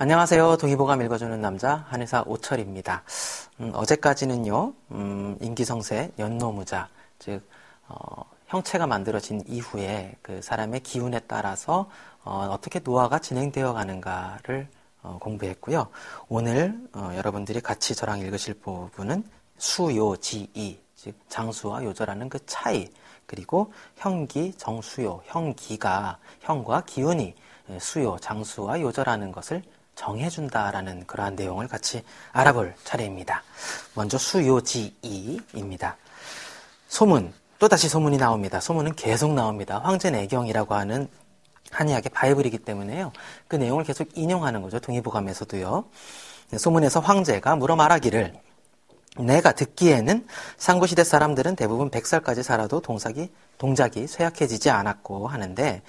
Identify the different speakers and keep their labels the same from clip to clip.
Speaker 1: 안녕하세요. 동의보감 읽어주는 남자 한의사 오철입니다. 어제까지는요, 인기성세, 연노무자, 즉 형체가 만들어진 이후에 그 사람의 기운에 따라서 어떻게 노화가 진행되어 가는가를 공부했고요. 오늘 여러분들이 같이 저랑 읽으실 부분은 수요지이, 즉 장수와 요절하는 그 차이, 그리고 형기, 정수요, 형기가 형과 기운이 수요, 장수와 요절하는 것을 정해준다라는 그러한 내용을 같이 알아볼 차례입니다. 먼저 수요지이입니다. 소문, 또다시 소문이 나옵니다. 소문은 계속 나옵니다. 황제내경이라고 하는 한의학의 바이블이기 때문에요. 그 내용을 계속 인용하는 거죠. 동의보감에서도요. 소문에서 황제가 물어 말하기를, 내가 듣기에는 상고시대 사람들은 대부분 100살까지 살아도 동작이 쇠약해지지 않았고 하는데,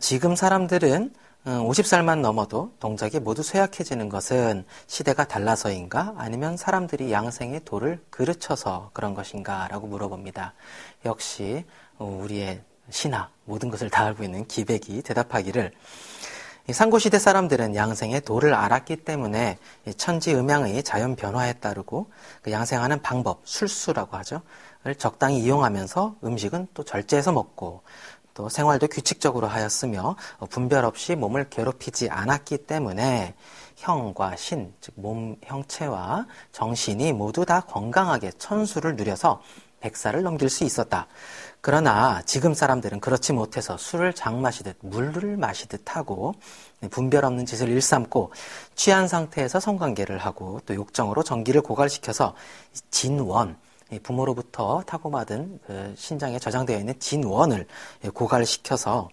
Speaker 1: 지금 사람들은 50살만 넘어도 동작이 모두 쇠약해지는 것은 시대가 달라서인가? 아니면 사람들이 양생의 도를 그르쳐서 그런 것인가? 라고 물어봅니다. 역시 우리의 신하, 모든 것을 다 알고 있는 기백이 대답하기를, 상고시대 사람들은 양생의 도를 알았기 때문에 천지음양의 자연 변화에 따르고 그 양생하는 방법, 술수라고 하죠. 를 적당히 이용하면서 음식은 또 절제해서 먹고 또 생활도 규칙적으로 하였으며 분별 없이 몸을 괴롭히지 않았기 때문에 형과 신, 즉 몸 형체와 정신이 모두 다 건강하게 천수를 누려서 100살을 넘길 수 있었다. 그러나 지금 사람들은 그렇지 못해서 술을 장마시듯 물을 마시듯 하고 분별 없는 짓을 일삼고 취한 상태에서 성관계를 하고 또 욕정으로 전기를 고갈시켜서 진원, 부모로부터 타고받은 그 신장에 저장되어 있는 진원을 고갈시켜서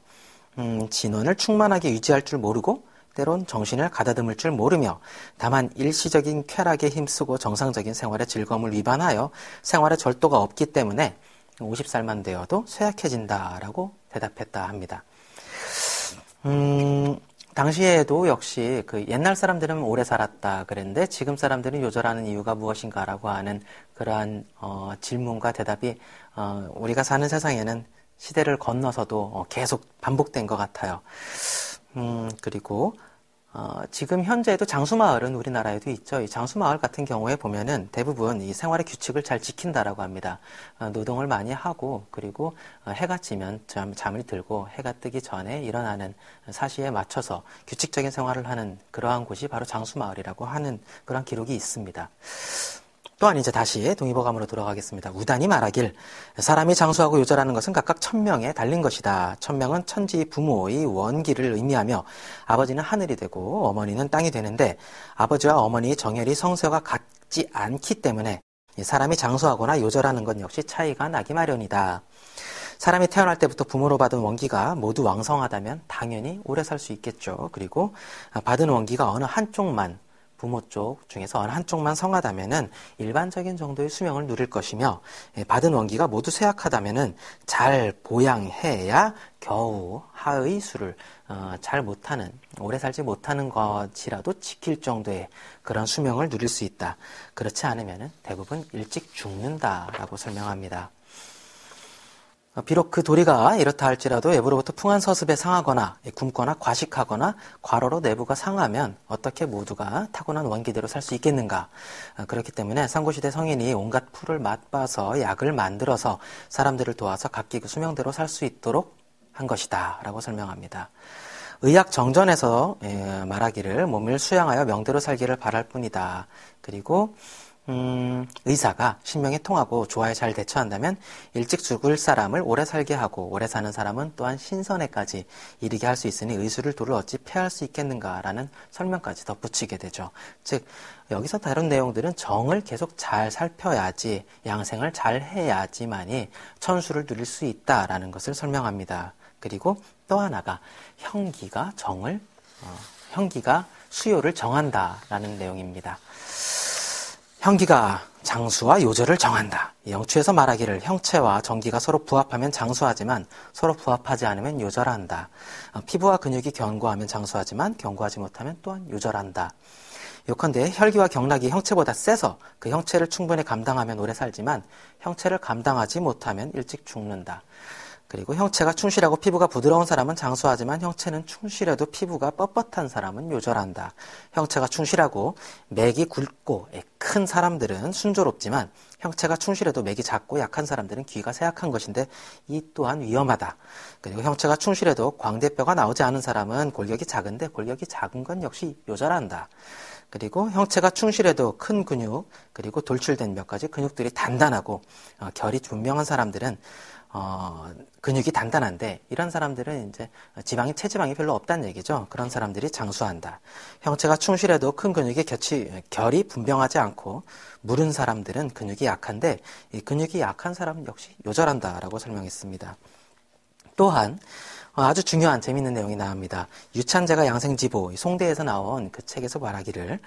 Speaker 1: 진원을 충만하게 유지할 줄 모르고 때론 정신을 가다듬을 줄 모르며 다만 일시적인 쾌락에 힘쓰고 정상적인 생활의 즐거움을 위반하여 생활에 절도가 없기 때문에 50살만 되어도 쇠약해진다라고 대답했다 합니다. 당시에도 역시 그 옛날 사람들은 오래 살았다 그랬는데 지금 사람들은 요절하는 이유가 무엇인가라고 하는 그러한 질문과 대답이 우리가 사는 세상에는 시대를 건너서도 계속 반복된 것 같아요. 그리고 지금 현재에도 장수마을은 우리나라에도 있죠. 이 장수마을 같은 경우에 보면은 대부분 이 생활의 규칙을 잘 지킨다라고 합니다. 노동을 많이 하고 그리고 해가 지면 잠을 들고 해가 뜨기 전에 일어나는 사시에 맞춰서 규칙적인 생활을 하는 그러한 곳이 바로 장수마을이라고 하는 그런 기록이 있습니다. 또한 이제 다시 동의보감으로 돌아가겠습니다. 우단이 말하길, 사람이 장수하고 요절하는 것은 각각 1000명에 달린 것이다. 1000명은 천지 부모의 원기를 의미하며 아버지는 하늘이 되고 어머니는 땅이 되는데 아버지와 어머니의 정열이 성서가 같지 않기 때문에 사람이 장수하거나 요절하는 것 역시 차이가 나기 마련이다. 사람이 태어날 때부터 부모로 받은 원기가 모두 왕성하다면 당연히 오래 살 수 있겠죠. 그리고 받은 원기가 어느 한쪽만, 부모 쪽 중에서 어느 한쪽만 성하다면은 일반적인 정도의 수명을 누릴 것이며 받은 원기가 모두 쇠약하다면은 잘 보양해야 겨우 하의 수를 잘 못하는, 오래 살지 못하는 것이라도 지킬 정도의 그런 수명을 누릴 수 있다. 그렇지 않으면은 대부분 일찍 죽는다라고 설명합니다. 비록 그 도리가 이렇다 할지라도 외부로부터 풍한 서습에 상하거나 굶거나 과식하거나 과로로 내부가 상하면 어떻게 모두가 타고난 원기대로 살 수 있겠는가. 그렇기 때문에 상고시대 성인이 온갖 풀을 맛봐서 약을 만들어서 사람들을 도와서 각기 그 수명대로 살 수 있도록 한 것이다 라고 설명합니다. 의학 정전에서 말하기를 몸을 수양하여 명대로 살기를 바랄 뿐이다. 그리고 의사가 신명이 통하고 조화에 잘 대처한다면 일찍 죽을 사람을 오래 살게 하고 오래 사는 사람은 또한 신선에까지 이르게 할 수 있으니 의술을 도를 어찌 패할 수 있겠는가라는 설명까지 덧붙이게 되죠. 즉 여기서 다룬 내용들은 정을 계속 잘 살펴야지 양생을 잘 해야지만이 천수를 누릴 수 있다라는 것을 설명합니다. 그리고 또 하나가 형기가 수요를 정한다라는 내용입니다. 형기가 장수와 요절을 정한다. 영추에서 말하기를 형체와 정기가 서로 부합하면 장수하지만 서로 부합하지 않으면 요절한다. 피부와 근육이 견고하면 장수하지만 견고하지 못하면 또한 요절한다. 요컨대 혈기와 경락이 형체보다 세서 그 형체를 충분히 감당하면 오래 살지만 형체를 감당하지 못하면 일찍 죽는다. 그리고 형체가 충실하고 피부가 부드러운 사람은 장수하지만 형체는 충실해도 피부가 뻣뻣한 사람은 요절한다. 형체가 충실하고 맥이 굵고 큰 사람들은 순조롭지만 형체가 충실해도 맥이 작고 약한 사람들은 귀가 쇠약한 것인데 이 또한 위험하다. 그리고 형체가 충실해도 광대뼈가 나오지 않은 사람은 골격이 작은데 골격이 작은 건 역시 요절한다. 그리고 형체가 충실해도 큰 근육, 그리고 돌출된 몇 가지 근육들이 단단하고 결이 분명한 사람들은 근육이 단단한데 이런 사람들은 이제 체지방이 별로 없다는 얘기죠. 그런 사람들이 장수한다. 형체가 충실해도 큰 근육의 결이 분명하지 않고 무른 사람들은 근육이 약한데 이 근육이 약한 사람은 역시 요절한다라고 설명했습니다. 또한 아주 중요한 재미있는 내용이 나옵니다. 유찬재가 양생지보 송대에서 나온 그 책에서 말하기를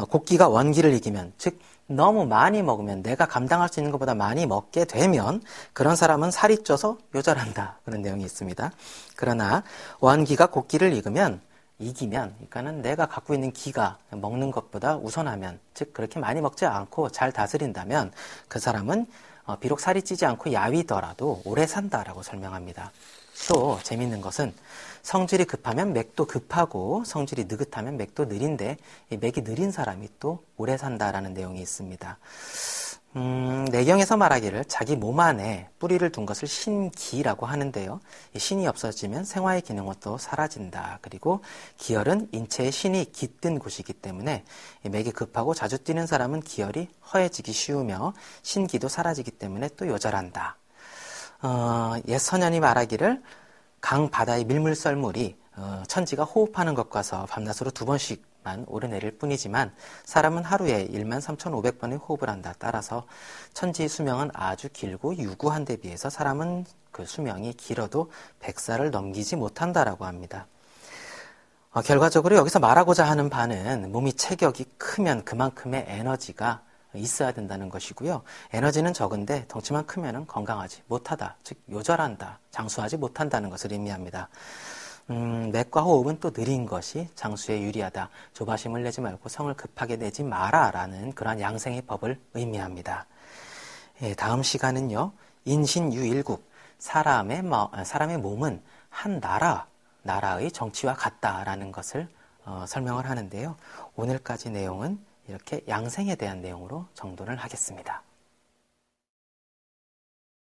Speaker 1: 곡기가 원기를 이기면, 즉 너무 많이 먹으면, 내가 감당할 수 있는 것보다 많이 먹게 되면 그런 사람은 살이 쪄서 요절한다. 그런 내용이 있습니다. 그러나 원기가 곡기를 이기면, 그러니까는 내가 갖고 있는 기가 먹는 것보다 우선하면, 즉 그렇게 많이 먹지 않고 잘 다스린다면 그 사람은 비록 살이 찌지 않고 야위더라도 오래 산다라고 설명합니다. 또 재밌는 것은 성질이 급하면 맥도 급하고 성질이 느긋하면 맥도 느린데 이 맥이 느린 사람이 또 오래 산다라는 내용이 있습니다. 내경에서 말하기를 자기 몸 안에 뿌리를 둔 것을 신기라고 하는데요. 이 신이 없어지면 생화의 기능은 또 사라진다. 그리고 기혈은 인체의 신이 깃든 곳이기 때문에 맥이 급하고 자주 뛰는 사람은 기혈이 허해지기 쉬우며 신기도 사라지기 때문에 또 요절한다. 옛 선현이 말하기를 강 바다의 밀물썰물이 천지가 호흡하는 것과 같아서 밤낮으로 2번씩만 오르내릴 뿐이지만 사람은 하루에 13,500번의 호흡을 한다. 따라서 천지의 수명은 아주 길고 유구한 데 비해서 사람은 그 수명이 길어도 100살을 넘기지 못한다라고 합니다. 결과적으로 여기서 말하고자 하는 바는 몸이 체격이 크면 그만큼의 에너지가 있어야 된다는 것이고요. 에너지는 적은데 덩치만 크면 건강하지 못하다, 즉 요절한다, 장수하지 못한다는 것을 의미합니다. 맥과 호흡은 또 느린 것이 장수에 유리하다. 조바심을 내지 말고 성을 급하게 내지 마라 라는 그러한 양생의 법을 의미합니다. 다음 시간은요, 인신유일국, 사람의 몸은 한 나라의 정치와 같다라는 것을 설명을 하는데요. 오늘까지 내용은 이렇게 양생에 대한 내용으로 정돈을 하겠습니다.